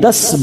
10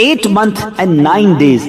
8 month and 9 days,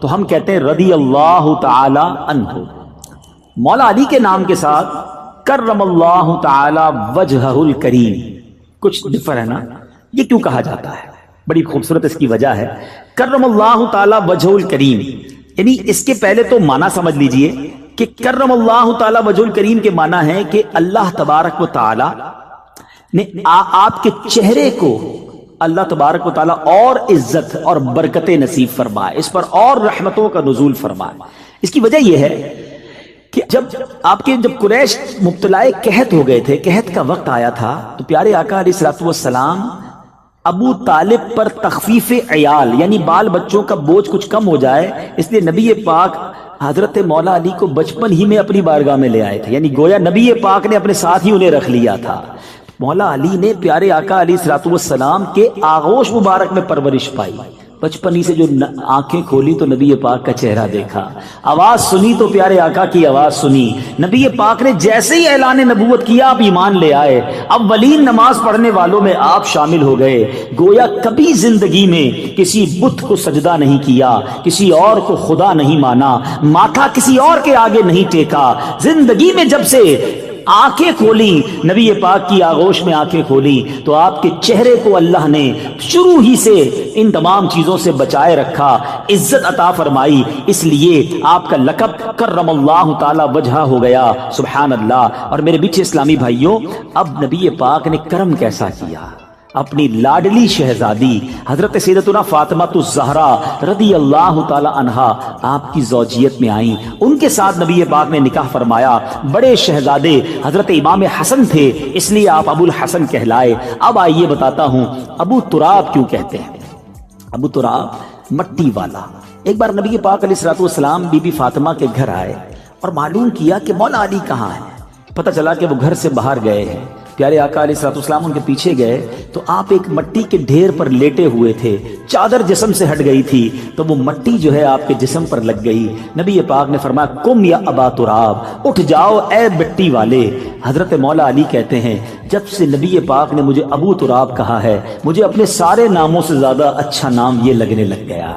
تو ہم کہتے ہیں رضی اللہ تعالی عنہ. مولا علی کے نام کے ساتھ کرم اللہ تعالی وجہہ الکریم کچھ ڈفر ہے نا. یہ کیوں کہا جاتا ہے؟ بڑی خوبصورت اس کی وجہ ہے. کرم اللہ تعالی وجہ الکریم، یعنی اس کے پہلے تو معنی سمجھ لیجئے کہ کرم اللہ تعالی وجہ الکریم کے معنی ہے کہ اللہ تبارک و تعالی نے آپ کے چہرے کو اللہ تبارک و تعالی اور عزت اور برکت نصیب فرمائے، اس پر اور رحمتوں کا نزول فرمائے. اس کی وجہ یہ ہے کہ جب قریش مبتلا قحط ہو گئے تھے، قحط کا وقت آیا تھا، تو پیارے آقا علیہ الصلوۃ والسلام ابو طالب پر تخفیف عیال یعنی بال بچوں کا بوجھ کچھ کم ہو جائے، اس لیے نبی پاک حضرت مولا علی کو بچپن ہی میں اپنی بارگاہ میں لے آئے تھے، یعنی گویا نبی پاک نے اپنے ساتھ ہی انہیں رکھ لیا تھا. مولا علی نے پیارے آقا علیہ الصلوۃ والسلام کے آغوش مبارک میں پرورش پائی. بچپن ہی سے جو آنکھیں کھولی تو نبی پاک کا چہرہ دیکھا، آواز سنی تو پیارے آقا کی آواز سنی. نبی پاک نے جیسے ہی اعلان نبوت کیا آپ ایمان لے آئے، اولین نماز پڑھنے والوں میں آپ شامل ہو گئے. گویا کبھی زندگی میں کسی بت کو سجدہ نہیں کیا، کسی اور کو خدا نہیں مانا، ماتھا کسی اور کے آگے نہیں ٹیکا. زندگی میں جب سے آنکھیں کھولی، نبی پاک کی آغوش میں آنکھیں کھولی، تو آپ کے چہرے کو اللہ نے شروع ہی سے ان تمام چیزوں سے بچائے رکھا، عزت عطا فرمائی. اس لیے آپ کا لقب کرم اللہ تعالی وجہہ ہو گیا. سبحان اللہ. اور میرے بیچ اسلامی بھائیوں، اب نبی پاک نے کرم کیسا کیا؟ اپنی لاڈلی شہزادی حضرت سیدتنا فاطمہ الزہرا رضی اللہ تعالی عنہا آپ کی زوجیت میں آئیں، ان کے ساتھ نبی پاک نے نکاح فرمایا. بڑے شہزادے حضرت امام حسن تھے، اس لیے آپ ابو الحسن کہلائے. اب آئیے بتاتا ہوں ابو تراب کیوں کہتے ہیں. ابو تراب مٹی والا. ایک بار نبی پاک علیہ الصلوۃ والسلام بی بی فاطمہ کے گھر آئے اور معلوم کیا کہ مولا علی کہاں ہے. پتہ چلا کہ وہ گھر سے باہر گئے ہیں. پیارے آقا علیہ الصلوۃ والسلام ان کے پیچھے گئے تو آپ ایک مٹی کے ڈھیر پر لیٹے ہوئے تھے، چادر جسم سے ہٹ گئی تھی تو وہ مٹی جو ہے آپ کے جسم پر لگ گئی. نبی پاک نے فرمایا قم یا ابا تراب، اٹھ جاؤ اے مٹی والے. حضرت مولا علی کہتے ہیں جب سے نبی پاک نے مجھے ابو تراب کہا ہے، مجھے اپنے سارے ناموں سے زیادہ اچھا نام یہ لگنے لگ گیا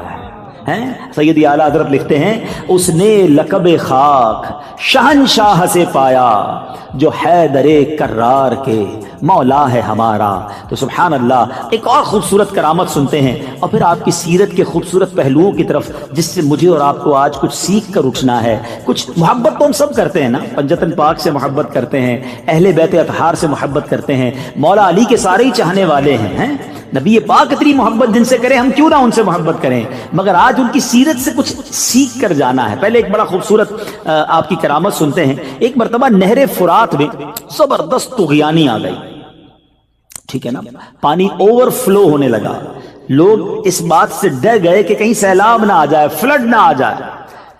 ہے. سیدی اعلیٰ حضرت لکھتے ہیں اس نے لقب خاک شہنشاہ سے پایا، جو حیدر کرار کے مولا ہے ہمارا. تو سبحان اللہ. ایک اور خوبصورت کرامت سنتے ہیں اور پھر آپ کی سیرت کے خوبصورت پہلوؤں کی طرف جس سے مجھے اور آپ کو آج کچھ سیکھ کر اٹھنا ہے. کچھ محبت تو ہم سب کرتے ہیں نا، پنجتن پاک سے محبت کرتے ہیں، اہل بیت اطہار سے محبت کرتے ہیں، مولا علی کے سارے ہی چاہنے والے ہیں. نبی پاک اتنی محبت جن سے کریں، ہم کیوں نہ ان سے محبت کریں، مگر آج ان کی سیرت سے کچھ سیکھ کر جانا ہے. پہلے ایک بڑا خوبصورت آپ کی کرامت سنتے ہیں. ایک مرتبہ نہر فرات میں زبردست طغیانی آ گئی، ٹھیک ہے نا، پانی اوور فلو ہونے لگا. لوگ اس بات سے ڈر گئے کہ کہیں سیلاب نہ آ جائے، فلڈ نہ آ جائے.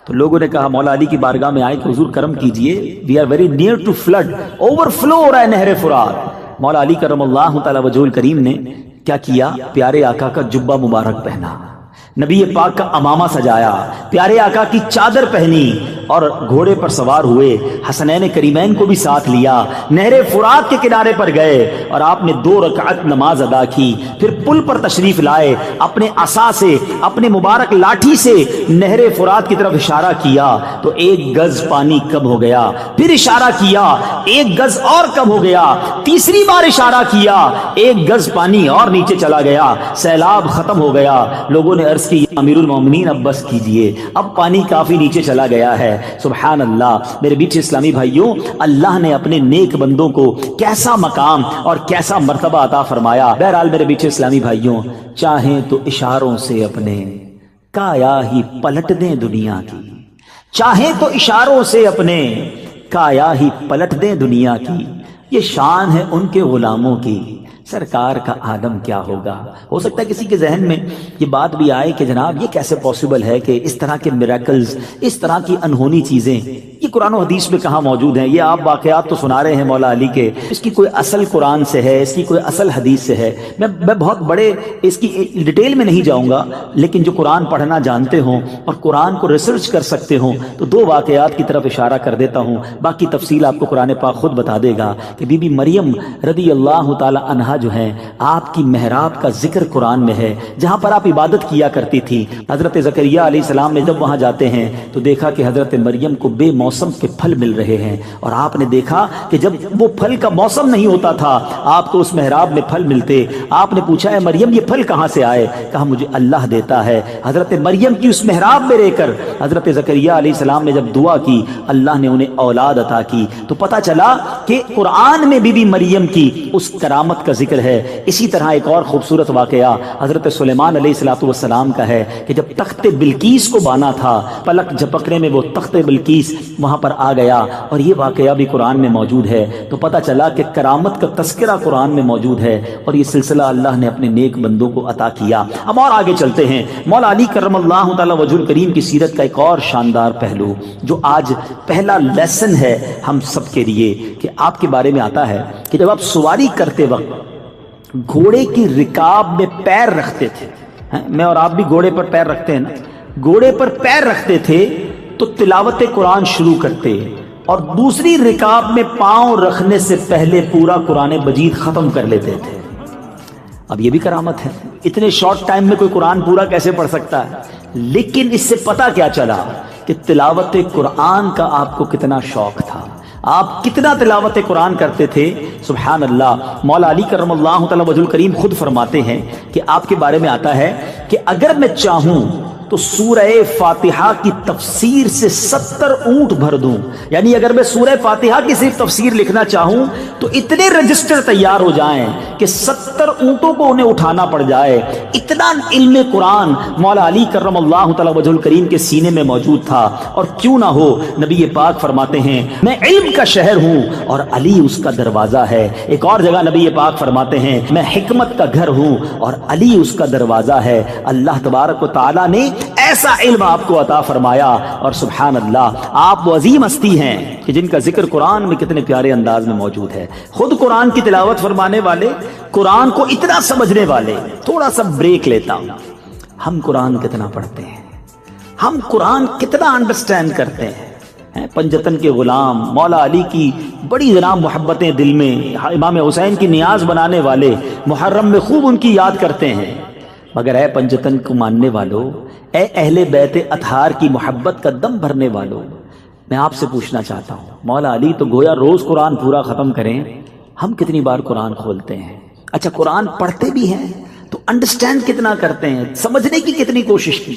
تو لوگوں نے کہا مولا علی کی بارگاہ میں آئے کہ حضور کرم کیجئے، we are very near to flood, overflow ہو رہا ہے نہر فرات. مولا علی کرم اللہ تعالی وجہ الکریم نے کیا کیا؟ پیارے آقا کا جبہ مبارک پہنا، نبی پاک کا امامہ سجایا، پیارے آقا کی چادر پہنی اور گھوڑے پر سوار ہوئے. حسنین کریمین کو بھی ساتھ لیا، نہر فرات کے کنارے پر گئے اور آپ نے 2 رکعت نماز ادا کی. پھر پل پر تشریف لائے، اپنے عصا سے، اپنے مبارک لاٹھی سے نہر فرات کی طرف اشارہ کیا تو 1 گز پانی کم ہو گیا. پھر اشارہ کیا 1 گز اور کم ہو گیا. تیسری بار اشارہ کیا 1 گز پانی اور نیچے چلا گیا. سیلاب ختم ہو گیا. لوگوں نے عرض کی امیر المومنین اب بس کیجئے، اب پانی کافی نیچے چلا گیا ہے. سبحان اللہ. میرے بیچ اسلامی بھائیوں، اللہ نے اپنے نیک بندوں کو کیسا مقام اور کیسا مرتبہ عطا فرمایا. بہرحال میرے بیچ اسلامی بھائیوں، چاہیں تو اشاروں سے اپنے کایا ہی پلٹ دیں دنیا کی، چاہیں تو اشاروں سے اپنے کایا ہی پلٹ دیں دنیا کی. یہ شان ہے ان کے غلاموں کی، سرکار کا عالم کیا ہوگا. ہو سکتا ہے کسی کے ذہن میں یہ بات بھی آئے کہ جناب یہ کیسے پاسبل ہے کہ اس طرح کے میریکلز، اس طرح کی انہونی چیزیں یہ قرآن و حدیث میں کہاں موجود ہیں. یہ آپ واقعات تو سنا رہے ہیں مولا علی کے، اس کی کوئی اصل قرآن سے ہے، اس کی کوئی اصل حدیث سے ہے. میں بہت بڑے اس کی ڈیٹیل میں نہیں جاؤں گا، لیکن جو قرآن پڑھنا جانتے ہوں اور قرآن کو ریسرچ کر سکتے ہوں تو 2 واقعات کی طرف اشارہ کر دیتا ہوں. باقی تفصیل آپ کو قرآن پاک خود بتا دے گا کہ بی بی مریم رضی اللہ تعالی عنہا جو ہیں آپ کی محراب کا ذکر قرآن میں ہے، جہاں پر آپ عبادت کیا کرتی تھی۔ حضرت زکریا علیہ السلام نے جب وہاں جاتے ہیں تو دیکھا کہ حضرت مریم کو بے موسم کے پھل مل رہے ہیں، اور آپ نے دیکھا کہ جب وہ پھل کا موسم نہیں ہوتا تھا آپ کو اس محراب میں پھل ملتے۔ آپ نے پوچھا، اے مریم یہ پھل کہاں سے آئے؟ کہا مجھے اللہ دیتا ہے۔ حضرت مریم کی اس محراب میں رہ کر حضرت زکریا علیہ السلام نے جب دعا کی، اللہ نے انہیں اولاد عطا کی۔ تو پتہ چلا کہ قرآن میں بی بی مریم کی اس کرامت کا ذکر ہے۔ اسی طرح ایک اور خوبصورت واقعہ حضرت سلیمان علیہ السلام کا ہے کہ جب تخت بلقیس کو بانا تھا، پلک جھپکنے میں وہ تخت بلقیس وہاں پر آ گیا، اور یہ واقعہ بھی قرآن میں موجود ہے۔ تو پتہ چلا کہ کرامت کا تذکرہ قرآن میں موجود ہے، اور یہ سلسلہ اللہ نے اپنے نیک بندوں کو عطا کیا۔ اب اور آگے چلتے ہیں، مولا علی کرم اللہ تعالی وجہ الکریم کی سیرت کا ایک اور شاندار پہلو جو آج پہلا لیسن ہے ہم سب کے لیے، کہ آپ کے بارے میں آتا ہے کہ جب آپ سواری کرتے وقت گھوڑے کی رکاب میں پیر رکھتے تھے، میں اور آپ بھی گھوڑے پر پیر رکھتے ہیں نا، گھوڑے پر پیر رکھتے تھے تو تلاوت قرآن شروع کرتے، اور دوسری رکاب میں پاؤں رکھنے سے پہلے پورا قرآن مجید ختم کر لیتے تھے۔ اب یہ بھی کرامت ہے، اتنے شارٹ ٹائم میں کوئی قرآن پورا کیسے پڑھ سکتا ہے؟ لیکن اس سے پتہ کیا چلا کہ تلاوت قرآن کا آپ کو کتنا شوق تھا، آپ کتنا تلاوت قرآن کرتے تھے۔ سبحان اللہ، مولا علی کرم اللہ تعالی وجہ الکریم خود فرماتے ہیں کہ آپ کے بارے میں آتا ہے کہ اگر میں چاہوں تو سورہ فاتحہ کی تفسیر سے 70 اونٹ بھر دوں، یعنی اگر میں سورہ فاتحہ کی صرف تفسیر لکھنا چاہوں تو اتنے رجسٹر تیار ہو جائیں کہ 70 اونٹوں کو انہیں اٹھانا پڑ جائے۔ اتنا علم قرآن مولا علی کرم اللہ تعالی وجہ الکریم کے سینے میں موجود تھا، اور کیوں نہ ہو، نبی پاک فرماتے ہیں میں علم کا شہر ہوں اور علی اس کا دروازہ ہے۔ ایک اور جگہ نبی پاک فرماتے ہیں میں حکمت کا گھر ہوں اور علی اس کا دروازہ ہے۔ اللہ تبارک و تعالی نے ایسا علم آپ کو عطا فرمایا، اور سبحان اللہ آپ وہ عظیم ہستی ہیں کہ جن کا ذکر قرآن میں کتنے پیارے انداز میں موجود ہے۔ خود قرآن کی تلاوت فرمانے والے، قرآن کو اتنا سمجھنے والے۔ تھوڑا سا بریک لیتا ہوں، ہم قرآن کتنا پڑھتے ہیں، ہم قرآن کتنا انڈرسٹینڈ کرتے ہیں؟ پنجتن کے غلام، مولا علی کی بڑی جناب محبتیں دل میں، امام حسین کی نیاز بنانے والے، محرم میں خوب ان کی یاد کرتے ہیں۔ مگر اے پنجتن کو ماننے والو، اے اہل بیت اطہار کی محبت کا دم بھرنے والو، میں آپ سے پوچھنا چاہتا ہوں، مولا علی تو گویا روز قرآن پورا ختم کریں، ہم کتنی بار قرآن کھولتے ہیں؟ اچھا قرآن پڑھتے بھی ہیں تو انڈرسٹینڈ کتنا کرتے ہیں، سمجھنے کی کتنی کوشش کی؟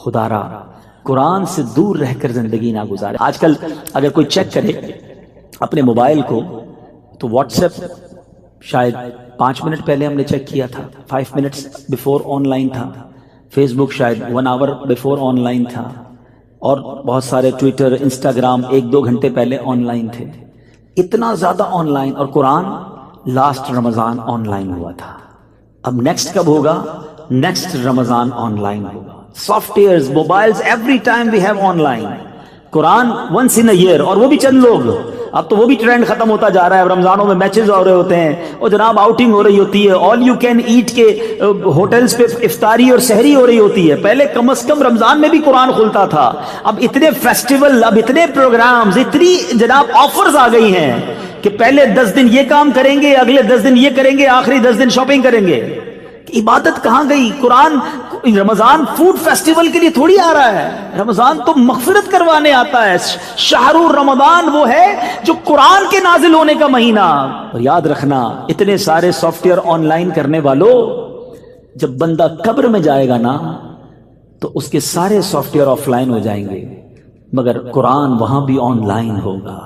خدا را قرآن سے دور رہ کر زندگی نہ گزارے۔ آج کل اگر کوئی چیک کرے اپنے موبائل کو تو واٹس ایپ شاید 5 منٹ پہلے ہم نے چیک کیا تھا، 5 منٹس بیفور آن لائن تھا، فیس بک شاید 1 آور بیفور آن لائن تھا، اور بہت سارے ٹویٹر، انسٹاگرام 1-2 گھنٹے پہلے آن لائن تھے۔ اتنا زیادہ آن لائن، اور قرآن لاسٹ رمضان آن لائن ہوا تھا۔ اب نیکسٹ کب ہوگا؟ نیکسٹ رمضان آن لائن ہوگا۔ Softwares, mobiles, every time we have online. Quran once in a year, اور وہ بھی چند لوگ۔ اب تو وہ بھی ٹرینڈ ختم ہوتا جا رہا ہے، رمضانوں میں میچز ہو رہے ہوتے ہیں، اور جناب آؤٹنگ ہو رہی ہوتی ہے، آل یو کین ایٹ کے ہوٹلز پہ افطاری اور سحری ہو رہی ہوتی ہے۔ پہلے کم از کم رمضان میں بھی قرآن کھلتا تھا، اب اتنے فیسٹیول، اب اتنے پروگرامز، اتنی جناب آفرز آ گئی ہیں کہ پہلے 10 دن یہ کام کریں گے، اگلے 10 دن یہ کریں گے، آخری 10 دن شاپنگ کریں گے۔ عبادت کہاں گئی؟ قرآن رمضان فوڈ فیسٹیول کے لیے تھوڑی آ رہا ہے، رمضان تو مغفرت کروانے آتا ہے۔ شہر رمضان وہ ہے جو قرآن کے نازل ہونے کا مہینہ۔ اور یاد رکھنا، اتنے سارے سافٹ ویئر آن لائن کرنے والوں، جب بندہ قبر میں جائے گا نا تو اس کے سارے سافٹ ویئر آف لائن ہو جائیں گے، مگر قرآن وہاں بھی آن لائن ہوگا۔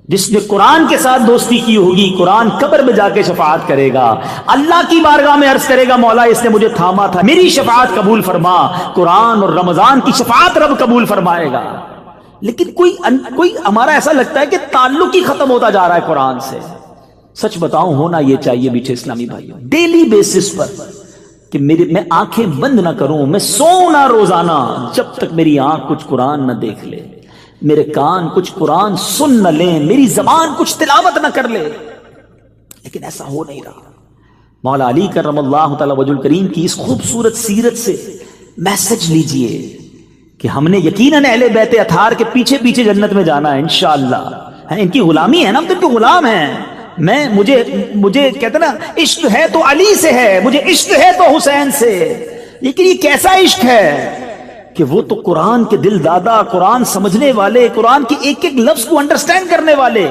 جس نے قرآن کے ساتھ دوستی کی ہوگی، قرآن قبر میں جا کے شفاعت کرے گا، اللہ کی بارگاہ میں عرض کرے گا مولا اس نے مجھے تھاما تھا، میری شفاعت قبول فرما۔ قرآن اور رمضان کی شفاعت رب قبول فرمائے گا۔ لیکن کوئی ہمارا ایسا لگتا ہے کہ تعلق ہی ختم ہوتا جا رہا ہے قرآن سے۔ سچ بتاؤں ہونا یہ چاہیے میٹھے اسلامی بھائیوں، ڈیلی بیسس پر کہ میں آنکھیں بند نہ کروں، میں سونا روزانہ جب تک میری آنکھ کچھ قرآن نہ دیکھ لے، میرے کان کچھ قرآن سن نہ لیں، میری زبان کچھ تلاوت نہ کر لے۔ لیکن ایسا ہو نہیں رہا۔ مولا علی کرم اللہ تعالی وجہ الکریم کی اس خوبصورت سیرت سے میسج لیجئے کہ ہم نے یقیناً اہل بیت اطہار کے پیچھے پیچھے جنت میں جانا ہے انشاءاللہ۔ ان کی غلامی ہے نا، ہم تو ان کے غلام ہیں، مجھے کہتے نا عشق ہے تو علی سے ہے، مجھے عشق ہے تو حسین سے. لیکن یہ کیسا عشق ہے کہ وہ تو قرآن کے دل دادا، قرآن سمجھنے والے، قرآن کے ایک ایک لفظ کو انڈرسٹینڈ کرنے والے.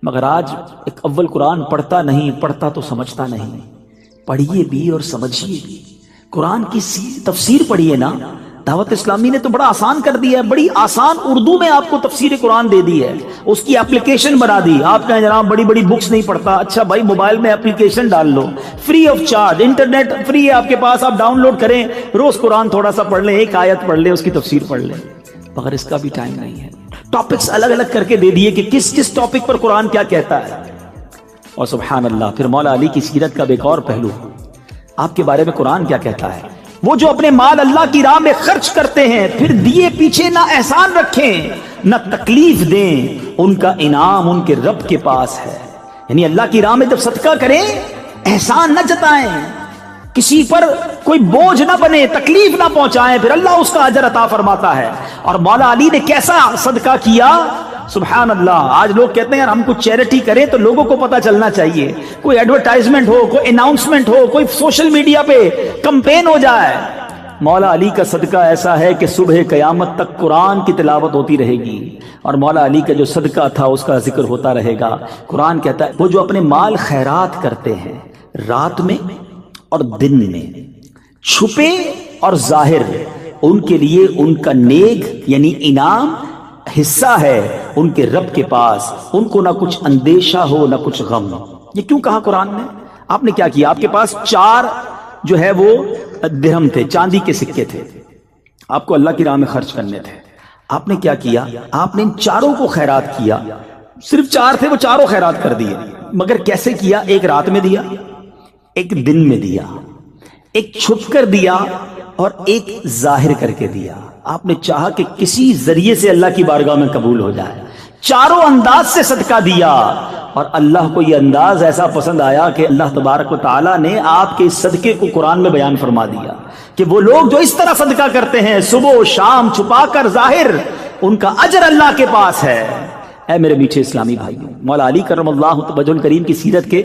مگر آج ایک اول قرآن پڑھتا نہیں، پڑھتا تو سمجھتا نہیں. پڑھیے بھی اور سمجھیے بھی. قرآن کی تفسیر پڑھیے نا. دعوت اسلامی نے تو بڑا آسان کر دیا ہے، بڑی آسان اردو میں آپ کو تفسیر قرآن دے دی ہے، اس کی اپلیکیشن بنا دی. آپ کہیں جناب بڑی بڑی بکس نہیں پڑھتا، اچھا بھائی موبائل میں اپلیکیشن ڈال لو، free of charge, internet free ہے آپ کے پاس، آپ ڈاؤن لوڈ کریں، روز قرآن تھوڑا سا پڑھ لیں، ایک آیت پڑھ لیں، اس کی تفسیر پڑھ لیں. مگر اس کا بھی ٹائم نہیں ہے. ٹاپکس الگ الگ کر کے دے دیے کہ کس کس ٹاپک پر قرآن کیا کہتا ہے. اور سبحان اللہ، پھر مولا علی کی سیرت کا ایک اور پہلو، آپ کے بارے میں قرآن کیا کہتا ہے. وہ جو اپنے مال اللہ کی راہ میں خرچ کرتے ہیں، پھر دیے پیچھے نہ احسان رکھیں نہ تکلیف دیں، ان کا انعام ان کے رب کے پاس ہے. یعنی اللہ کی راہ میں جب صدقہ کریں، احسان نہ جتائیں، کسی پر کوئی بوجھ نہ بنے، تکلیف نہ پہنچائیں، پھر اللہ اس کا اجر عطا فرماتا ہے. اور مولا علی نے کیسا صدقہ کیا، سبحان اللہ. آج لوگ کہتے ہیں یار ہم کچھ چیریٹی کریں تو لوگوں کو پتا چلنا چاہیے، کوئی ایڈورٹائزمنٹ ہو، کوئی اناؤنسمنٹ ہو، کوئی سوشل میڈیا پہ کمپین ہو جائے. مولا علی کا صدقہ ایسا ہے کہ صبح قیامت تک قرآن کی تلاوت ہوتی رہے گی، اور مولا علی کا جو صدقہ تھا اس کا ذکر ہوتا رہے گا. قرآن کہتا ہے وہ جو اپنے مال خیرات کرتے ہیں رات میں اور دن میں، چھپے اور ظاہر، ان کے لیے ان کا نیک یعنی انعام حصہ ہے ان کے رب کے پاس، ان کو نہ کچھ اندیشہ ہو نہ کچھ غم. یہ کیوں کہا قرآن نے؟ آپ نے کیا کیا؟ آپ کے پاس 4 جو ہے وہ درہم تھے، چاندی کے سکے تھے، آپ کو اللہ کی راہ میں خرچ کرنے تھے. آپ نے کیا کیا؟ آپ نے ان 4 کو خیرات کیا. صرف 4 تھے، وہ 4 خیرات کر دیے. مگر کیسے کیا؟ ایک رات میں دیا، ایک دن میں دیا، ایک چھپ کر دیا اور ایک ظاہر کر کے دیا. آپ نے چاہا کہ کسی ذریعے سے اللہ کی بارگاہ میں قبول ہو جائے. 4 انداز سے صدقہ دیا، اور اللہ کو یہ انداز ایسا پسند آیا کہ اللہ تبارک و تعالیٰ نے آپ کے اس صدقے کو قرآن میں بیان فرما دیا کہ وہ لوگ جو اس طرح صدقہ کرتے ہیں صبح و شام، چھپا کر ظاہر، ان کا اجر اللہ کے پاس ہے. اے میرے میٹھے اسلامی بھائیوں، مولا علی کرم اللہ وجہ الکریم کی سیرت کے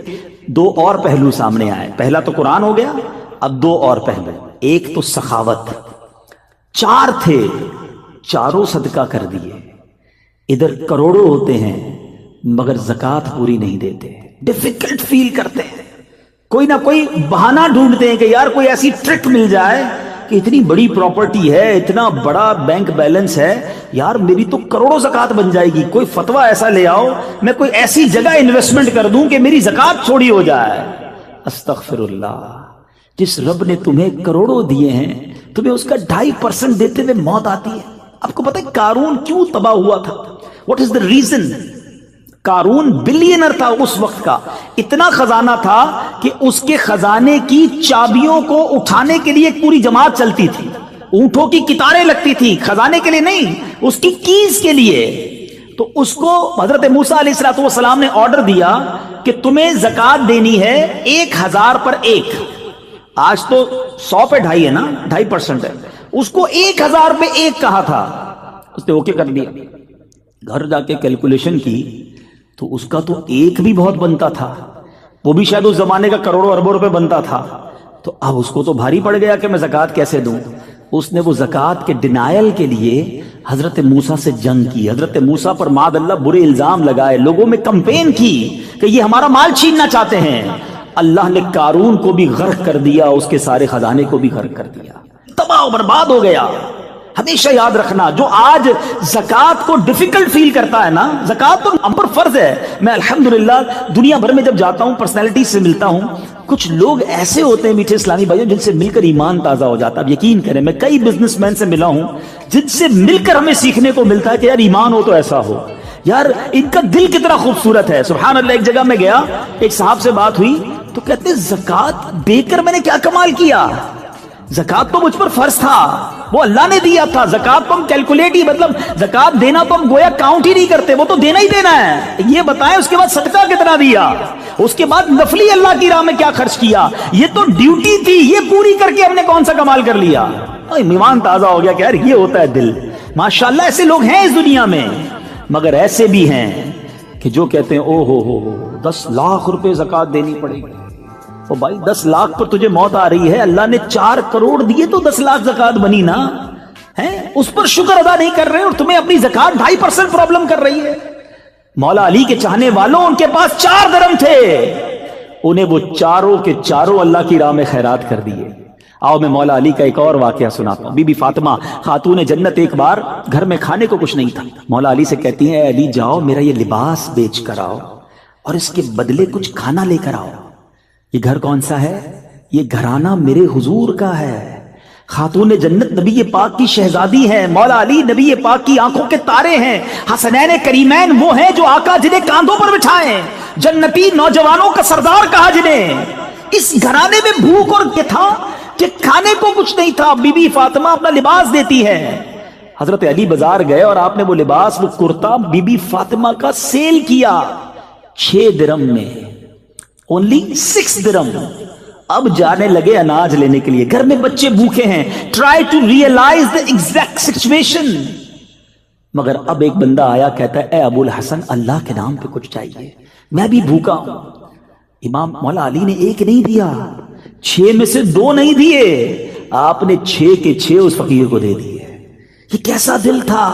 2 اور پہلو سامنے آئے. پہلا تو قرآن ہو گیا، اب 2 اور پہلو. ایک تو سخاوت. 4 تھے، 4 صدقہ کر دیے. ادھر کروڑوں ہوتے ہیں مگر زکوٰۃ پوری نہیں دیتے، ڈیفیکلٹ فیل کرتے ہیں، کوئی نہ کوئی بہانہ ڈھونڈتے ہیں کہ یار کوئی ایسی ٹرک مل جائے کہ اتنی بڑی پراپرٹی ہے، اتنا بڑا بینک بیلنس ہے، یار میری تو کروڑوں زکوٰۃ بن جائے گی. کوئی فتویٰ ایسا لے آؤ، میں کوئی ایسی جگہ انویسٹمنٹ کر دوں کہ میری زکوٰۃ تھوڑی ہو جائے. استغفر اللہ. جس رب نے تمہیں کروڑوں دیے ہیں، تمہیں اس کا 2.5% دیتے ہوئے موت آتی ہے. آپ کو پتہ ہے قارون کیوں تباہ ہوا تھا؟ What is the reason? قارون بلینر تھا اس وقت کا، اتنا خزانہ تھا کہ اس کے خزانے کی چابیوں کو اٹھانے کے لیے ایک پوری جماعت چلتی تھی، اونٹوں کی قطاریں لگتی تھی، خزانے کے لیے نہیں، اس کی کیز کے لیے. تو اس کو حضرت موسیٰ علیہ السلام نے آرڈر دیا کہ تمہیں زکوٰۃ دینی ہے 1000 پر 1. آج تو 100 پہ 2.5 ہے نا، 2.5% ہے. اس کو 1000 پہ 1 کہا تھا، اس نے اوکے کر دیا. گھر جا کے کیلکولیشن کی تو اس کا تو 1 بھی بہت بنتا تھا، وہ بھی شاید اس زمانے کا کروڑوں اربوں روپے بنتا تھا. تو اب اس کو تو بھاری پڑ گیا کہ میں زکوٰۃ کیسے دوں. اس نے وہ زکوٰۃ کے ڈینائل کے لیے حضرت موسیٰ سے جنگ کی، حضرت موسیٰ پر معاذ اللہ برے الزام لگائے، لوگوں میں کمپین کی کہ یہ ہمارا مال چھیننا چاہتے ہیں. اللہ نے قارون کو بھی غرق کر دیا، اس کے سارے خزانے کو بھی غرق کر دیا، تباہ و برباد ہو گیا. ہمیشہ یاد رکھنا، جو آج زکوٰۃ کو ڈیفیکلٹ فیل کرتا ہے نا، زکوٰۃ تو ہم پر فرض ہے. میں الحمدللہ دنیا بھر میں جب جاتا ہوں، پرسنالٹی سے ملتا ہوں، کچھ لوگ ایسے ہوتے ہیں میٹھے اسلامی بھائیوں جن سے مل کر ایمان تازہ ہو جاتا ہے. اب یقین کریں میں کئی بزنس مین سے ملا ہوں جن سے مل کر ہمیں سیکھنے کو ملتا ہے کہ یار ایمان ہو تو ایسا ہو، یار ان کا دل کتنا خوبصورت ہے. سبحان اللہ. ایک جگہ میں گیا، ایک صاحب سے بات ہوئی تو کہتے ہیں زکوٰۃ دے کر میں نے کیا کمال کیا، زکوٰۃ تو مجھ پر فرض تھا، وہ اللہ نے دیا تھا. زکوٰۃ تو ہم کیلکولیٹ ہی، مطلب زکوٰۃ دینا تو ہم گویا کاؤنٹ ہی نہیں کرتے، وہ تو دینا ہی دینا ہے. یہ بتائیں اس کے بعد صدقہ کتنا دیا، اس کے بعد نفلی اللہ کی راہ میں کیا خرچ کیا، یہ تو ڈیوٹی تھی، یہ پوری کر کے ہم نے کون سا کمال کر لیا. ایمان تازہ ہو گیا کہ یار یہ ہوتا ہے دل. ماشاءاللہ ایسے لوگ ہیں اس دنیا میں، مگر ایسے بھی ہیں کہ جو کہتے ہیں او ہو 10 لاکھ روپے زکوٰۃ دینی پڑے گی. او بھائی 10 لاکھ پر تجھے موت آ رہی ہے, اللہ نے 4 کروڑ دیے تو 10 لاکھ زکوٰۃ بنی نا, اس پر شکر ادا نہیں کر رہے اور تمہیں اپنی زکوٰۃ 2.5% پرابلم کر رہی ہے. مولا علی کے چاہنے والوں, ان کے پاس 4 درم تھے, انہیں وہ چاروں کے چاروں اللہ کی راہ میں خیرات کر دیے. آؤ میں مولا علی کا ایک اور واقعہ سناتا ہوں. بی بی فاطمہ خاتون جنت ایک بار گھر میں کھانے کو کچھ نہیں تھا, مولا علی سے کہتی ہیں اے علی جاؤ میرا یہ لباس بیچ کر آؤ اور اس کے بدلے کچھ کھانا لے کر آؤ. یہ گھر کون سا ہے؟ یہ گھرانہ میرے حضور کا ہے. خاتون جنت نبی پاک کی شہزادی ہے, مولا علی نبی پاک کی آنکھوں کے تارے ہیں, حسنین کریمین وہ ہیں جو آقا جنہیں کاندھوں پر بٹھائیں, جنتی نوجوانوں کا سردار کہا جنہیں. اس گھرانے میں بھوک اور کیا تھا کہ کھانے کو کچھ نہیں تھا. بی بی فاطمہ اپنا لباس دیتی ہے. حضرت علی بازار گئے اور آپ نے وہ لباس, وہ کرتا بی بی فاطمہ کا سیل کیا 6 درم میں, only 6 درم. اب جانے لگے اناج لینے کے لیے, گھر میں بچے بھوکے ہیں. Try to realise the exact situation. مگر اب ایک بندہ آیا, کہتا ہے اے ابو الحسن اللہ کے نام پہ کچھ چاہیے, میں بھی بھوکا ہوں. امام مولا علی نے 1 نہیں دیا, 6 میں سے 2 نہیں دیے, آپ نے 6 کے 6 اس فقیر کو دے دیے. یہ کیسا دل تھا,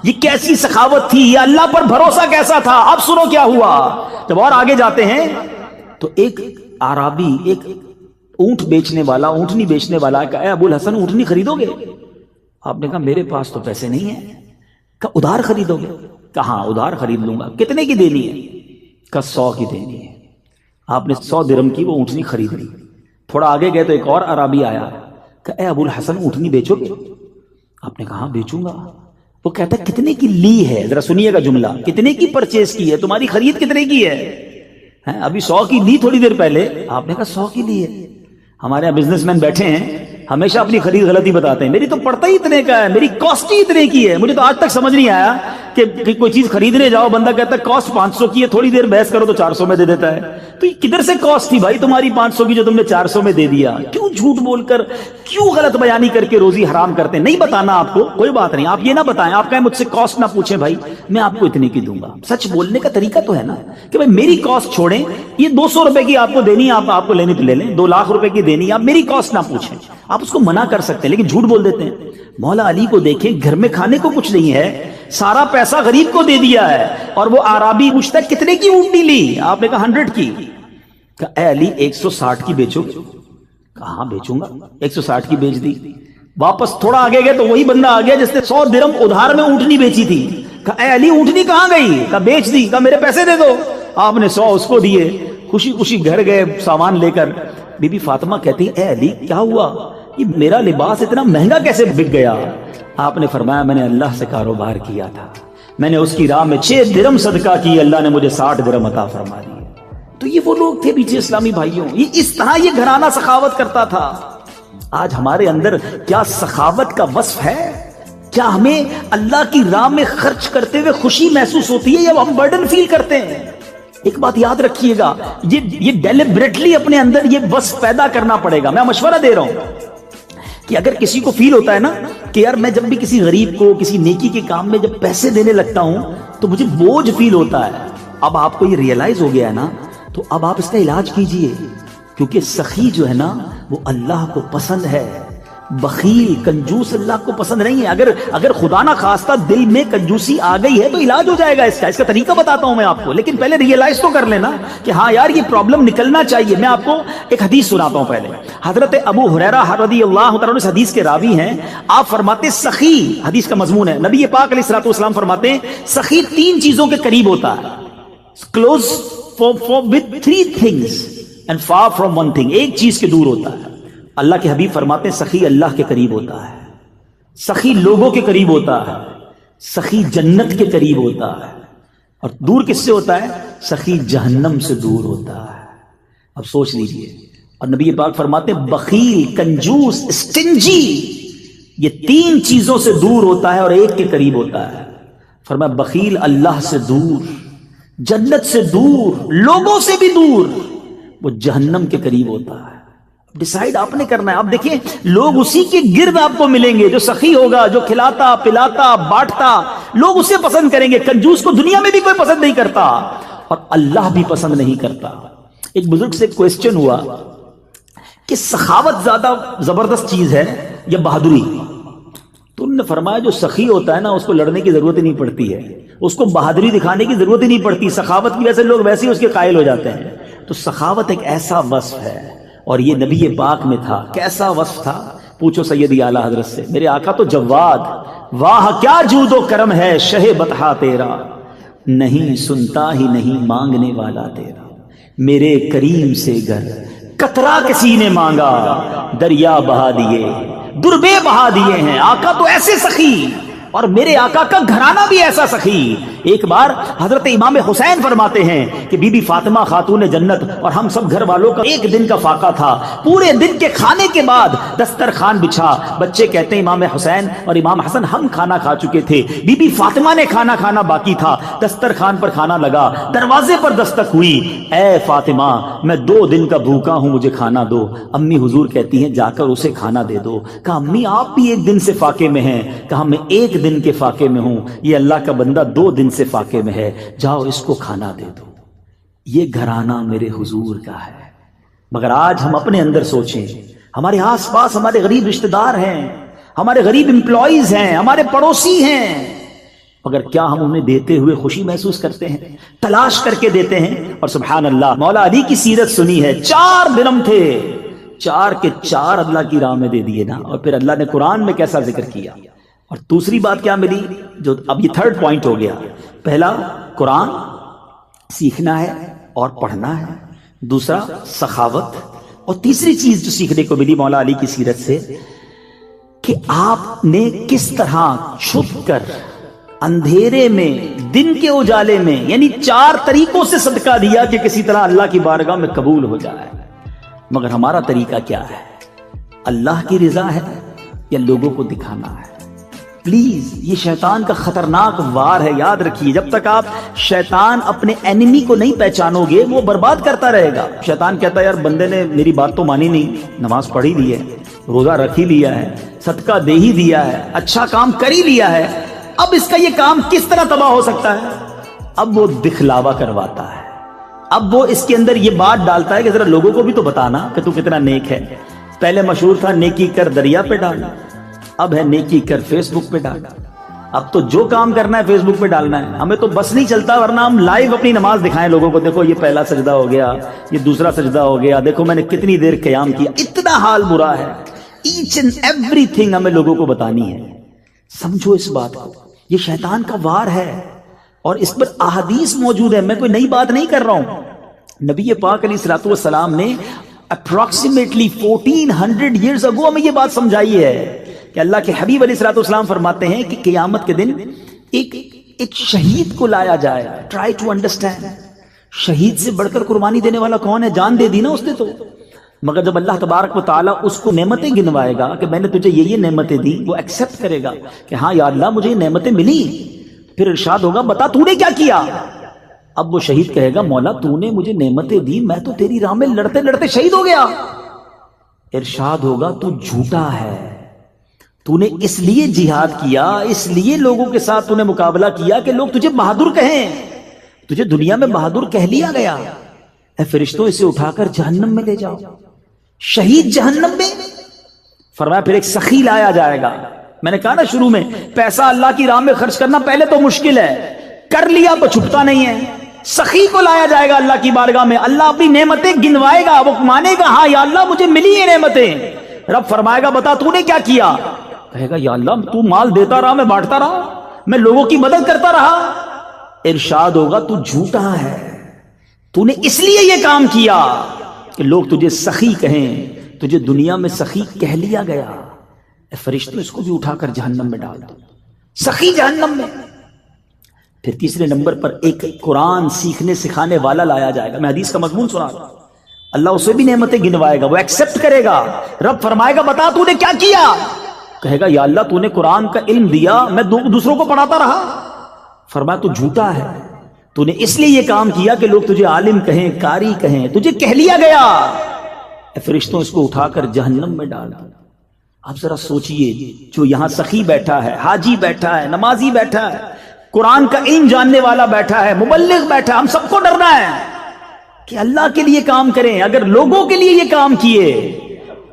یہ کیسی سخاوت تھی, یہ اللہ پر بھروسہ کیسا تھا. اب سنو کیا ہوا. جب اور آگے جاتے ہیں تو ایک عربی, ایک اونٹ بیچنے والا, اونٹنی بیچنے والا, کہا اے ابو الحسن اونٹنی خریدو گے؟ آپ نے کہا میرے پاس تو پیسے نہیں ہیں. کہا ادھار خریدو گے؟ کہا ادھار خرید لوں گا. کتنے کی دینی ہے؟ کہا 100 کی دینی ہے. آپ نے 100 درم کی وہ اونٹنی خرید لی. تھوڑا آگے گئے تو ایک اور عربی آیا, کہ اے ابو الحسن اونٹنی بیچو گے؟ آپ نے کہا ہاں بیچوں گا. وہ کہتا ہے کتنے کی لی ہے؟ ذرا سنیے گا جملہ, کتنے کی پرچیز کی ہے, تمہاری خرید کتنے کی ہے؟ ابھی 100 کی لی تھوڑی دیر پہلے. آپ نے کہا 100 کی لی ہے. ہمارے یہاں بزنس مین بیٹھے ہیں, ہمیشہ اپنی خرید غلطی بتاتے ہیں. میری تو پڑتا ہی اتنے کا ہے, میری کاسٹ ہی اتنے کی ہے. مجھے تو آج تک سمجھ نہیں آیا کہ کوئی چیز خریدنے جاؤ, بندہ کہتا ہے کاسٹ 500 کی ہے, تھوڑی دیر بحث کرو تو 400 میں دے دیتا ہے. تو یہ کدھر سے کاسٹ تھی بھائی تمہاری 500 کی جو تم نے 400 میں دے دیا؟ کیوں جھوٹ بول کر, کیوں غلط بیانی کر کے روزی حرام کرتے ہیں؟ نہیں بتانا آپ کو, کوئی بات نہیں, آپ یہ نہ بتائیں, آپ کہیں مجھ سے کاسٹ نہ پوچھیں بھائی, میں آپ کو اتنے کی دوں گا. سچ بولنے کا طریقہ تو ہے نا کہ بھائی میری کاسٹ چھوڑیں, یہ 200 روپے کی آپ کو دینی ہے, آپ کو لینی تو لے لیں. 2 لاکھ روپے کی دینی ہے, آپ میری کاسٹ نہ پوچھیں. آپ اس کو منع کر سکتے ہیں لیکن جھوٹ بول دیتے ہیں. مولا علی کو دیکھیں, گھر میں کھانے کو کچھ نہیں ہے, سارا پیسہ غریب کو دے دیا ہے, اور وہ عربی پوچھتا ہے کتنے کی اونٹنی لی؟ آپ نے کہا 100 کی. کہا اے علی 160 کی بیچو گے؟ کہا ہاں بیچوں گا. 160 کی بیچ دی. واپس تھوڑا آگے گئے تو وہی بندہ آ گیا جس نے 100 درم ادھار میں اونٹنی بیچی تھی. کہا اے علی اونٹنی کہاں گئی؟ کہا بیچ دی. کہا میرے پیسے دے دو. آپ نے 100 اس کو دیے, خوشی خوشی گھر گئے سامان لے کر. بی بی فاطمہ کہتی اے علی کیا ہوا, یہ میرا لباس اتنا مہنگا کیسے بک گیا؟ آپ نے فرمایا میں نے اللہ سے کاروبار کیا تھا, میں نے اس کی راہ میں 6 درم صدقہ کی, اللہ نے مجھے 60 درم عطا فرما دی. تو یہ وہ لوگ تھے پیچھے اسلامی بھائیوں, یہ اس طرح یہ گھرانہ سخاوت کرتا تھا. آج ہمارے اندر کیا سخاوت کا وصف ہے؟ کیا ہمیں اللہ کی راہ میں خرچ کرتے ہوئے خوشی محسوس ہوتی ہے یا ہم برڈن فیل کرتے ہیں؟ ایک بات یاد رکھیے گا, یہ ڈیلیبریٹلی اپنے اندر یہ وصف پیدا کرنا پڑے گا. میں مشورہ دے رہا ہوں کہ اگر کسی کو فیل ہوتا ہے نا کہ یار میں جب بھی کسی غریب کو کسی نیکی کے کام میں جب پیسے دینے لگتا ہوں تو مجھے بوجھ فیل ہوتا ہے, اب آپ کو یہ ریئلائز ہو گیا ہے نا, تو اب آپ اس کا علاج کیجئے, کیونکہ سخی جو ہے نا وہ اللہ کو پسند ہے, بخیل کنجوس اللہ کو پسند نہیں ہے. اگر خدا نہ خواستہ دل میں کنجوسی آ گئی ہے تو علاج ہو جائے گا اس کا طریقہ بتاتا ہوں میں آپ کو, لیکن پہلے ریئلائز تو کر لینا کہ ہاں یار یہ پرابلم نکلنا چاہیے. میں آپ کو ایک حدیث سناتا ہوں. پہلے حضرت ابو ہریرہ رضی اللہ تعالیٰ عنہ اس حدیث کے راوی ہیں. آپ فرماتے سخی, حدیث کا مضمون ہے, نبی پاک علیہ الصلوۃ والسلام فرماتے ہیں سخی 3 چیزوں کے قریب ہوتا ہے, close with 3 things and far from 1 thing, ایک چیز کے دور ہوتا ہے. اللہ کے حبیب فرماتے ہیں سخی اللہ کے قریب ہوتا ہے, سخی لوگوں کے قریب ہوتا ہے, سخی جنت کے قریب ہوتا ہے, اور دور کس سے ہوتا ہے؟ سخی جہنم سے دور ہوتا ہے. اب سوچ لیجئے. اور نبی پاک فرماتے ہیں بخیل کنجوس اسٹنجی یہ 3 چیزوں سے دور ہوتا ہے اور ایک کے قریب ہوتا ہے. فرمایا بخیل اللہ سے دور, جنت سے دور, لوگوں سے بھی دور, وہ جہنم کے قریب ہوتا ہے. ڈیسائیڈ آپ نے کرنا ہے. آپ دیکھیں لوگ اسی کے گرد آپ کو ملیں گے جو سخی ہوگا, جو کھلاتا پلاتا بانٹتا. لوگ اسے پسند کریں گے. کنجوس کو دنیا میں بھی کوئی پسند نہیں کرتا اور اللہ بھی پسند نہیں کرتا. ایک بزرگ سے کوسچن ہوا کہ سخاوت زیادہ زبردست چیز ہے یا بہادری؟ تو انہوں نے فرمایا جو سخی ہوتا ہے نا اس کو لڑنے کی ضرورت ہی نہیں پڑتی ہے, اس کو بہادری دکھانے کی ضرورت ہی نہیں پڑتی. سخاوت کی وجہ سے لوگ ویسے ہی اس کے قائل ہو جاتے ہیں. تو سخاوت ایک ایسا وصف ہے اور یہ نبی پاک میں تھا. کیسا وصف تھا؟ پوچھو سیدی اعلیٰ حضرت سے. میرے آقا تو جواد, واہ کیا جود و کرم ہے شہ بطحا تیرا, نہیں سنتا ہی نہیں مانگنے والا تیرا. میرے کریم سے گر قطرہ کسی نے مانگا, دریا بہا دیے دربے بہا دیے ہیں. آقا تو ایسے سخی اور میرے آقا کا گھرانہ بھی ایسا سخی. ایک بار حضرت امام حسین فرماتے ہیں کہ بی بی فاطمہ خاتون جنت اور ہم سب گھر والوں کا ایک دن کا فاقہ تھا. پورے دن کے کھانے کے بعد دسترخوان بچھا. بچے کہتے ہیں امام حسین اور امام حسن ہم کھانا کھا چکے تھے, بی بی فاطمہ نے کھانا کھانا باقی تھا. دسترخوان پر کھانا لگا, دروازے پر دستک ہوئی, اے فاطمہ میں 2 دن کا بھوکا ہوں, مجھے کھانا دو. امی حضور کہتی ہیں جا کر اسے کھانا دے دو. کہا امی آپ بھی 1 دن سے فاقے میں ہیں. کہا میں 1 دن کے فاقے میں ہوں, یہ اللہ کا بندہ 2 دن سے فاقے میں ہے, جاؤ اس کو کھانا دے دو. یہ گھرانہ میرے حضور کا ہے. مگر آج ہم اپنے اندر سوچیں, ہمارے آس پاس ہمارے غریب رشتہ دار ہیں, ہمارے غریب امپلائیز ہیں, ہمارے پڑوسی ہیں, مگر کیا ہم انہیں دیتے ہوئے خوشی محسوس کرتے ہیں؟ تلاش کر کے دیتے ہیں. اور سبحان اللہ مولا علی کی سیرت سنی ہے, 4 درم تھے, 4 کے 4 اللہ کی راہ میں دے دیے نا. اور پھر اللہ نے قرآن میں کیسا ذکر کیا. اور دوسری بات کیا ملی, جو اب یہ 3rd پوائنٹ ہو گیا. پہلا قرآن سیکھنا ہے اور پڑھنا ہے, دوسرا سخاوت, اور تیسری چیز جو سیکھنے کو ملی مولا علی کی سیرت سے کہ آپ نے کس طرح چھپ کر اندھیرے میں دن کے اجالے میں, یعنی 4 طریقوں سے صدقہ دیا کہ کسی طرح اللہ کی بارگاہ میں قبول ہو جائے. مگر ہمارا طریقہ کیا ہے؟ اللہ کی رضا ہے یا لوگوں کو دکھانا ہے؟ پلیز یہ شیطان کا خطرناک وار ہے, یاد رکھیے. جب تک آپ شیطان اپنے اینیمی کو نہیں پہچانو گے وہ برباد کرتا رہے گا. شیطان کہتا ہے یار بندے نے میری بات تو مانی نہیں, نماز پڑھی دی ہے, روزہ رکھ ہی لیا ہے, صدقہ دے ہی دیا ہے, اچھا کام کر ہی لیا ہے, اب اس کا یہ کام کس طرح تباہ ہو سکتا ہے؟ اب وہ دکھلاوا کرواتا ہے. اب وہ اس کے اندر یہ بات ڈالتا ہے کہ ذرا لوگوں کو بھی تو بتانا کہ تو کتنا نیک ہے. پہلے مشہور تھا نیکی کر دریا پہ ڈال, اب ہے نیکی کر فیس بک پہ ڈال. اب تو جو کام کرنا ہے فیس بک پہ ڈالنا ہے. ہمیں تو بس نہیں چلتا, ورنہ ہم لائیو اپنی نماز دکھائیں لوگوں کو, دیکھو یہ پہلا سجدہ ہو گیا, یہ دوسرا سجدہ ہو گیا, دیکھو میں نے کتنی دیر قیام کیا. اتنا حال برا ہے, ایچ اینڈ ایوری تھنگ ہمیں لوگوں کو بتانی ہے. سمجھو اس بات کو, یہ شیطان کا وار ہے اور اس پر احادیث موجود ہے. میں کوئی نئی بات نہیں کر رہا ہوں. نبی پاک علیہ الصلوۃ والسلام نے اپروکسیمیٹلی 1400 ایئرز اگو ہمیں یہ بات سمجھائی ہے کہ اللہ کے حبیب علیہ الصلوۃ والسلام فرماتے ہیں کہ قیامت کے دن ایک شہید کو لایا جائے. ٹرائی ٹو انڈرسٹینڈ, شہید سے بڑھ کر قربانی دینے والا کون ہے؟ جان دے دی نا اس نے تو. مگر جب اللہ تبارک و تعالیٰ اس کو نعمتیں گنوائے گا کہ میں نے تجھے یہ نعمتیں دی, وہ ایکسپٹ کرے گا کہ ہاں یا اللہ مجھے یہ نعمتیں ملی. پھر ارشاد ہوگا بتا تو نے کیا کیا؟ اب وہ شہید کہے گا مولا تو نے مجھے نعمتیں دی, میں تو تیری راہ میں لڑتے لڑتے شہید ہو گیا. ارشاد ہوگا تو جھوٹا ہے, تو نے اس لیے جہاد کیا, اس لیے لوگوں کے ساتھ تو نے مقابلہ کیا کہ لوگ تجھے بہادر کہیں, تجھے دنیا میں بہادر کہہ لیا گیا. اے فرشتوں اسے اٹھا کر جہنم میں لے جاؤ. شہید جہنم میں. فرمایا پھر ایک سخی لایا جائے گا. میں نے کہا نا شروع میں, پیسہ اللہ کی راہ میں خرچ کرنا پہلے تو مشکل ہے, کر لیا تو چھپتا نہیں ہے. سخی کو لایا جائے گا اللہ کی بارگاہ میں, اللہ اپنی نعمتیں گنوائے گا, وہ مانے گا ہاں یا اللہ مجھے ملی یہ نعمتیں. رب فرمائے گا بتا تو نے کیا کیا؟ کہے گا یا اللہ تو مال دیتا رہا, میں بانٹتا رہا, میں لوگوں کی مدد کرتا رہا. ارشاد ہوگا تو جھوٹا ہے, تو نے اس لیے یہ کام کیا کہ لوگ تجھے سخی کہیں, تجھے دنیا میں سخی کہہ لیا گیا. اے فرشتوں اس کو بھی اٹھا کر جہنم میں ڈال دو. سخی جہنم میں. پھر تیسرے نمبر پر ایک قرآن سیکھنے سکھانے والا لایا جائے گا. میں حدیث کا مضمون سنا رہا ہوں. اللہ اسے بھی نعمتیں گنوائے گا, وہ ایکسپٹ کرے گا. رب فرمائے گا بتا تو نے کیا کیا؟ کہے گا یا اللہ تو نے قرآن کا علم دیا, میں دوسروں کو پڑھاتا رہا. فرمایا تو جھوٹا ہے, تو نے اس لیے یہ کام کیا کہ لوگ تجھے عالم کہیں, قاری کہیں, تجھے کہہ لیا گیا. فرشتوں اس کو اٹھا کر جہنم میں ڈال دیا۔ آپ ذرا سوچئے، جو یہاں سخی بیٹھا ہے، حاجی بیٹھا ہے، نمازی بیٹھا ہے، قرآن کا علم جاننے والا بیٹھا ہے، مبلغ بیٹھا ہے، ہم سب کو ڈرنا ہے کہ اللہ کے لیے کام کریں۔ اگر لوگوں کے لیے یہ کام کیے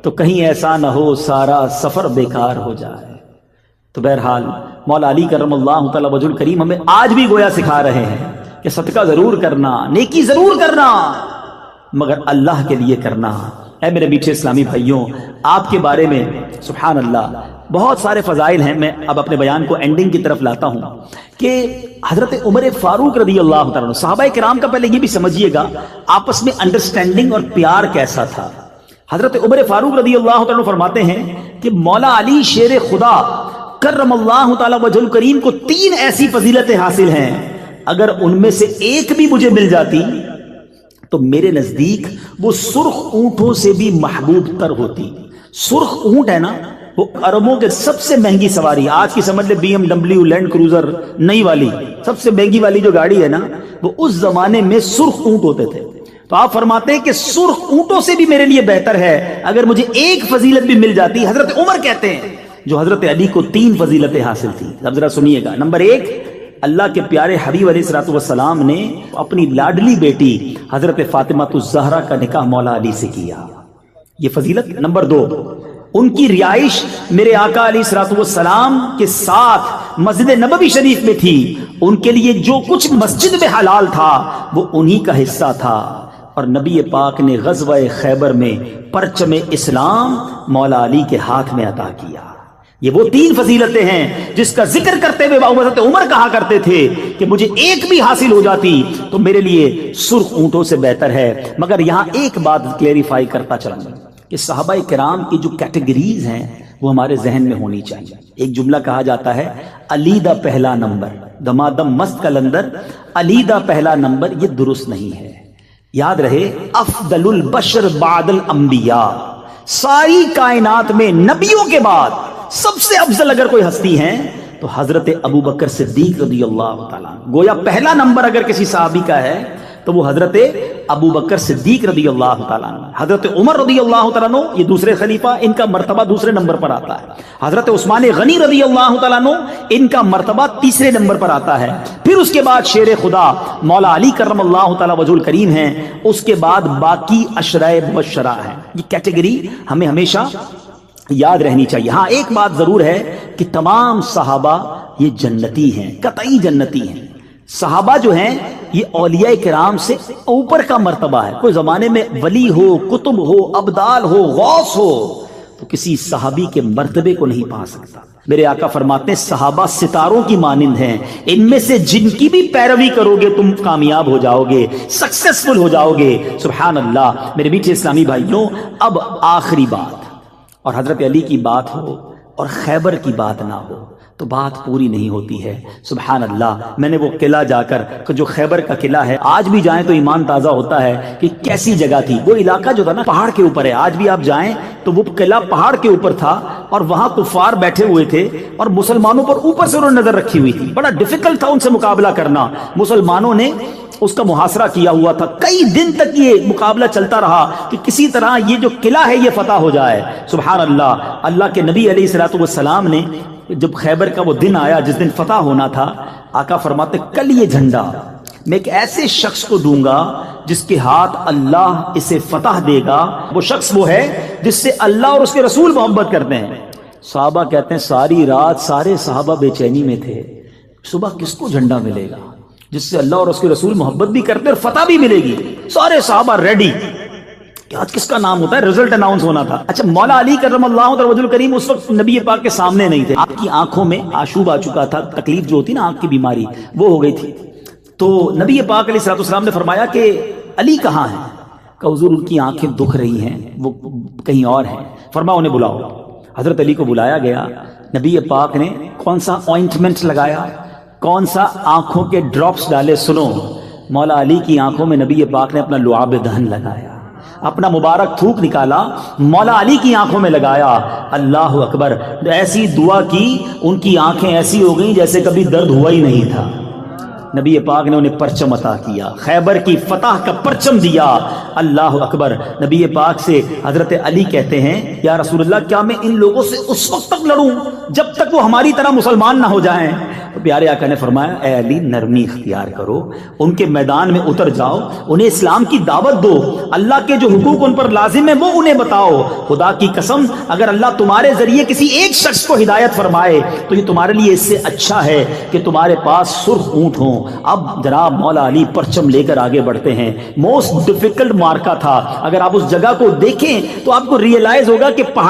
تو کہیں ایسا نہ ہو سارا سفر بیکار ہو جائے۔ تو بہرحال مولا علی کرم اللہ تعالی وجہ الکریم ہمیں آج بھی گویا سکھا رہے ہیں کہ صدقہ ضرور کرنا، نیکی ضرور کرنا، مگر اللہ کے لیے کرنا۔ اے میرے میٹھے اسلامی بھائیوں، آپ کے بارے میں سبحان اللہ بہت سارے فضائل ہیں۔ میں اب اپنے بیان کو اینڈنگ کی طرف لاتا ہوں کہ حضرت عمر فاروق رضی اللہ تعالیٰ عنہ، صحابہ کرام کا پہلے یہ بھی سمجھیے گا آپس میں انڈرسٹینڈنگ اور پیار کیسا تھا۔ حضرت عمر فاروق رضی اللہ تعالیٰ عنہ فرماتے ہیں کہ مولا علی شیر خدا کرم اللہ تعالیٰ وجہ الکریم کو 3 ایسی فضیلتیں حاصل ہیں، اگر ان میں سے ایک بھی مجھے مل جاتی تو میرے نزدیک وہ سرخ اونٹوں سے بھی محبوب تر ہوتی۔ سرخ اونٹ ہے نا، وہ عربوں کے سب سے مہنگی سواری، آج کی سمجھ لے BMW لینڈ کروزر نئی والی سب سے مہنگی والی جو گاڑی ہے نا، وہ اس زمانے میں سرخ اونٹ ہوتے تھے۔ تو آپ فرماتے ہیں کہ سرخ اونٹوں سے بھی میرے لیے بہتر ہے اگر مجھے ایک فضیلت بھی مل جاتی۔ حضرت عمر کہتے ہیں جو حضرت علی کو 3 فضیلتیں حاصل تھی، اب ذرا سنیے گا۔ نمبر 1، اللہ کے پیارے حبیب علیہ الصلوۃ والسلام نے اپنی لاڈلی بیٹی حضرت فاطمہ الزہرا کا نکاح مولا علی سے کیا، یہ فضیلت۔ نمبر 2، ان کی رہائش میرے آقا علیہ الصلوۃ والسلام کے ساتھ مسجد نبوی شریف میں تھی، ان کے لیے جو کچھ مسجد میں حلال تھا وہ انہی کا حصہ تھا، اور نبی پاک نے غزوہ خیبر میں پرچم اسلام مولا علی کے ہاتھ میں عطا کیا۔ یہ وہ 3 فضیلتیں ہیں جس کا ذکر کرتے ہوئے حضرت عمر کہا کرتے تھے کہ مجھے ایک بھی حاصل ہو جاتی تو میرے لیے سرخ اونٹوں سے بہتر ہے۔ مگر یہاں ایک بات کلیریفائی کرتا چلوں کہ صحابہ کرام کی جو کیٹیگریز ہیں وہ ہمارے ذہن میں ہونی چاہیے۔ ایک جملہ کہا جاتا ہے علی دا پہلا نمبر، دمادم مست کلندر، علی دا پہلا نمبر، یہ درست نہیں ہے۔ یاد رہے افضل البشر بعد الانبیاء، ساری کائنات میں نبیوں کے بعد سب سے افضل اگر کوئی ہستی ہیں تو حضرت ابو بکر صدیق رضی اللہ تعالیٰ، گویا پہلا نمبر اگر کسی صحابی کا ہے تو وہ حضرت ابو بکر صدیق رضی اللہ تعالیٰ عنہ۔ حضرت عمر رضی اللہ تعالیٰ عنہ یہ دوسرے خلیفہ، ان کا مرتبہ دوسرے نمبر پر آتا ہے۔ حضرت عثمان غنی رضی اللہ تعالیٰ عنہ، ان کا مرتبہ تیسرے نمبر پر آتا ہے۔ پھر اس کے بعد شیر خدا مولا علی کرم اللہ تعالیٰ وجہ الکریم ہیں، اس کے بعد باقی عشرۂ مبشرہ ہیں۔ یہ کیٹیگری ہمیں ہمیشہ یاد رہنی چاہیے۔ ہاں ایک بات ضرور ہے کہ تمام صحابہ یہ جنتی ہیں، قطعی جنتی ہیں۔ صحابہ جو ہیں یہ اولیاء کرام سے اوپر کا مرتبہ ہے۔ کوئی زمانے میں ولی ہو، کتب ہو، ابدال ہو، غوث ہو تو کسی صحابی کے مرتبے کو نہیں پا سکتا۔ میرے آقا فرماتے ہیں صحابہ ستاروں کی مانند ہیں، ان میں سے جن کی بھی پیروی کرو گے تم کامیاب ہو جاؤ گے، سکسیسفل ہو جاؤ گے۔ سبحان اللہ۔ میرے میٹھے اسلامی بھائیوں، اب آخری بات، اور حضرت علی کی بات ہو اور خیبر کی بات نہ ہو تو بات پوری نہیں ہوتی ہے۔ سبحان اللہ۔ میں نے وہ قلعہ جا کر جو خیبر کا قلعہ ہے، آج بھی جائیں تو ایمان تازہ ہوتا ہے کہ کیسی جگہ تھی۔ وہ علاقہ جو تھا نا پہاڑ کے اوپر ہے، آج بھی آپ جائیں تو وہ قلعہ پہاڑ کے اوپر تھا اور وہاں کفار بیٹھے ہوئے تھے اور مسلمانوں پر اوپر سے انہوں نے نظر رکھی ہوئی تھی۔ بڑا ڈیفیکلٹ تھا ان سے مقابلہ کرنا۔ مسلمانوں نے اس کا محاصرہ کیا ہوا تھا، کئی دن تک یہ مقابلہ چلتا رہا کہ کسی طرح یہ جو قلعہ ہے یہ فتح ہو جائے۔ سبحان اللہ۔ اللہ کے نبی علیہ الصلوۃ والسلام نے جب خیبر کا وہ دن آیا جس دن فتح ہونا تھا، آقا فرماتے کل یہ جھنڈا میں ایک ایسے شخص کو دوں گا جس کے ہاتھ اللہ اسے فتح دے گا۔ وہ شخص وہ ہے جس سے اللہ اور اس کے رسول محبت کرتے ہیں۔ صحابہ کہتے ہیں ساری رات سارے صحابہ بے چینی میں تھے، صبح کس کو جھنڈا ملے گا جس سے اللہ اور اس کے رسول محبت بھی کرتے اور فتح بھی ملے گی۔ سارے صحابہ ریڈی کہ آج کس کا نام ہوتا ہے، رزلٹ اناؤنس ہونا تھا۔ اچھا مولا علی کرم اللہ تعالی وجہ الکریم اس وقت نبی پاک کے سامنے نہیں تھے، آپ کی آنکھوں میں آشوب آ چکا تھا، تکلیف جو ہوتی نا آنکھ کی بیماری وہ ہو گئی تھی۔ تو نبی پاک علیہ الصلوۃ والسلام نے فرمایا کہ علی کہاں ہیں؟ کہ حضور ان کی آنکھیں دکھ رہی ہیں، وہ کہیں اور ہیں۔ فرمایا انہیں بلاؤ۔ حضرت علی کو بلایا گیا، نبی پاک نے کون سا آئنٹمنٹ لگایا، کون سا آنکھوں کے ڈراپس ڈالے، سنو۔ مولا علی کی آنکھوں میں نبی پاک نے اپنا لعاب دہن لگایا، اپنا مبارک تھوک نکالا، مولا علی کی آنکھوں میں لگایا۔ اللہ اکبر۔ ایسی دعا کی ان کی آنکھیں ایسی ہو گئیں جیسے کبھی درد ہوا ہی نہیں تھا۔ نبی پاک نے انہیں پرچم عطا کیا، خیبر کی فتح کا پرچم دیا۔ اللہ اکبر۔ نبی پاک سے حضرت علی کہتے ہیں یا رسول اللہ کیا میں ان لوگوں سے اس وقت تک لڑوں جب تک وہ ہماری طرح مسلمان نہ ہو جائیں؟ تو پیارے آقا نے فرمایا اے علی نرمی اختیار کرو، ان کے میدان میں اتر جاؤ، انہیں اسلام کی دعوت دو، اللہ کے جو حقوق ان پر لازم ہے وہ انہیں بتاؤ۔ خدا کی قسم اگر اللہ تمہارے ذریعے کسی ایک شخص کو ہدایت فرمائے تو یہ تمہارے لیے اس سے اچھا ہے کہ تمہارے پاس سرخ اونٹ ہوں۔ اب جناب مولا علی پرچم لے کر آگے بڑھتے ہیں۔ موسٹ ڈیفیکلٹ مارکا تھا، اگر آپ اس جگہ کو دیکھیں تو آپ کو ریئلائز ہوگا کہ پہاڑ